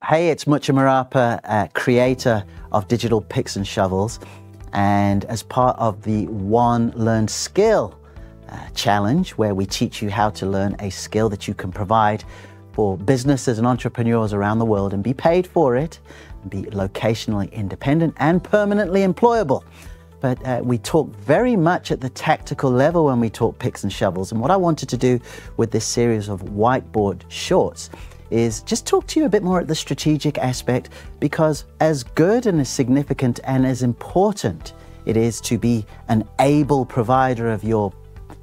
Hey, it's Mucha Marapa, creator of Digital Picks and Shovels, and as part of the One Learned Skill challenge, where we teach you how to learn a skill that you can provide for businesses and entrepreneurs around the world and be paid for it, and be locationally independent and permanently employable. But we talk very much at the tactical level when we talk picks and shovels. And what I wanted to do with this series of whiteboard shorts is just talk to you a bit more at the strategic aspect, because as good and as significant and as important it is to be an able provider of your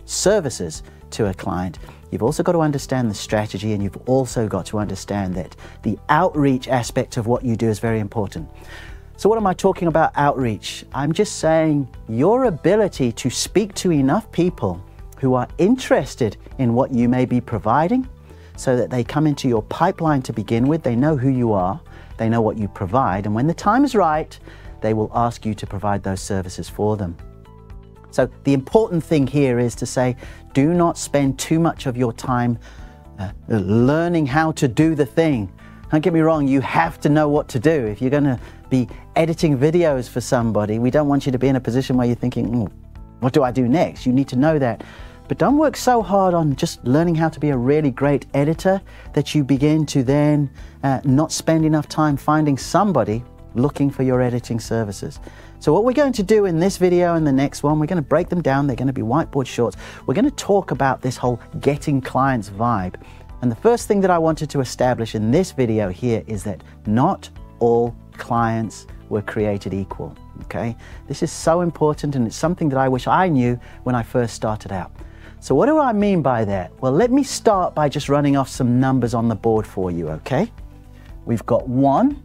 services to a client, you've also got to understand the strategy, and you've also got to understand that the outreach aspect of what you do is very important. So what am I talking about outreach? I'm just saying your ability to speak to enough people who are interested in what you may be providing, so that they come into your pipeline to begin with. They know who you are, they know what you provide, and when the time is right, they will ask you to provide those services for them. So the important thing here is to say, do not spend too much of your time learning how to do the thing. Don't get me wrong, you have to know what to do. If you're going to be editing videos for somebody, we don't want you to be in a position where you're thinking, what do I do next? You need to know that. But don't work so hard on just learning how to be a really great editor that you begin to then not spend enough time finding somebody looking for your editing services. So what we're going to do in this video and the next one, we're going to break them down. They're going to be whiteboard shorts. We're going to talk about this whole getting clients vibe. And the first thing that I wanted to establish in this video here is that not all clients were created equal, okay? This is so important, and it's something that I wish I knew when I first started out. So what do I mean by that? Well, let me start by just running off some numbers on the board for you, okay? We've got 1,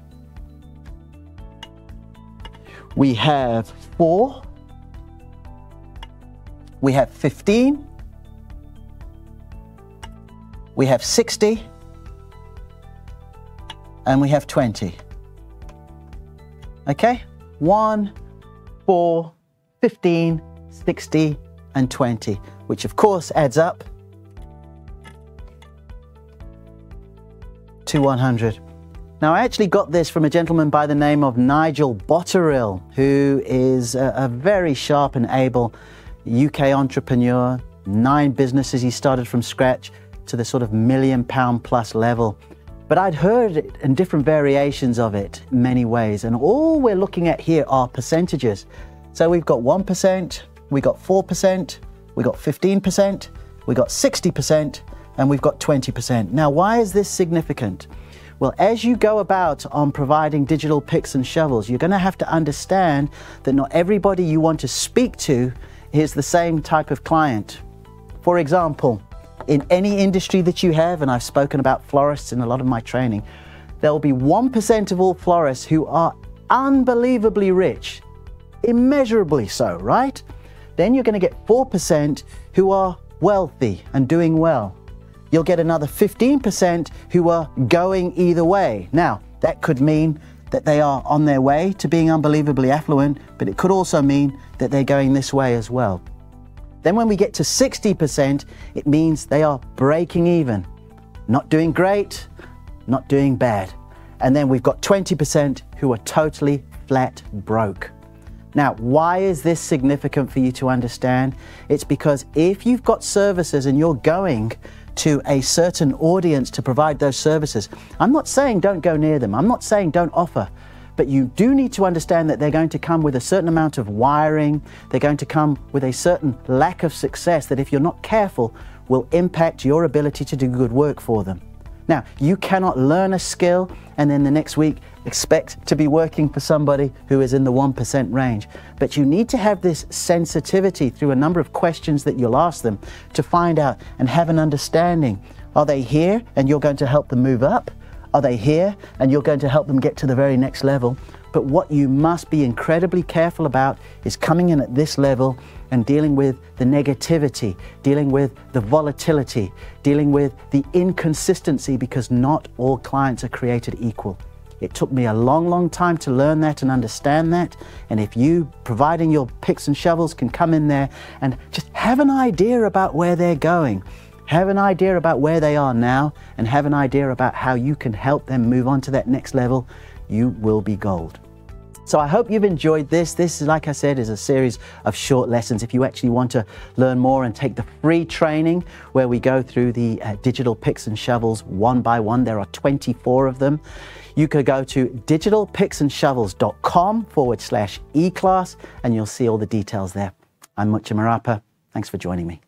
we have 4, we have 15, we have 60, and we have 20. Okay? 1, 4, 15, 60, and 20, which of course adds up to 100. Now, I actually got this from a gentleman by the name of Nigel Botterill, who is a very sharp and able UK entrepreneur. 9 businesses he started from scratch to the sort of £1 million plus level. But I'd heard it in different variations of it in many ways, and all we're looking at here are percentages. So we've got 1%, we got 4%, we got 15%, we got 60%, and we've got 20%. Now, why is this significant? Well, as you go about on providing digital picks and shovels, you're going to have to understand that not everybody you want to speak to is the same type of client. For example, in any industry that you have, and I've spoken about florists in a lot of my training, there will be 1% of all florists who are unbelievably rich, immeasurably so, right? Then you're going to get 4% who are wealthy and doing well. You'll get another 15% who are going either way. Now, that could mean that they are on their way to being unbelievably affluent, but it could also mean that they're going this way as well. Then when we get to 60%, it means they are breaking even. Not doing great, not doing bad. And then we've got 20% who are totally flat broke. Now, why is this significant for you to understand? It's because if you've got services and you're going to a certain audience to provide those services, I'm not saying don't go near them. I'm not saying don't offer. But you do need to understand that they're going to come with a certain amount of wiring. They're going to come with a certain lack of success that, if you're not careful, will impact your ability to do good work for them. Now, you cannot learn a skill and then the next week expect to be working for somebody who is in the 1% range. But you need to have this sensitivity through a number of questions that you'll ask them to find out and have an understanding. Are they here and you're going to help them move up? Are they here and you're going to help them get to the very next level? But what you must be incredibly careful about is coming in at this level and dealing with the negativity, dealing with the volatility, dealing with the inconsistency, because not all clients are created equal. It took me a long, long time to learn that and understand that. And if you, providing your picks and shovels, can come in there and just have an idea about where they're going, have an idea about where they are now, and have an idea about how you can help them move on to that next level, you will be gold. So I hope you've enjoyed this. This, like I said, is a series of short lessons. If you actually want to learn more and take the free training where we go through the digital picks and shovels one by one, there are 24 of them. You could go to digitalpicksandshovels.com/e-class and you'll see all the details there. I'm Mucha Marapa. Thanks for joining me.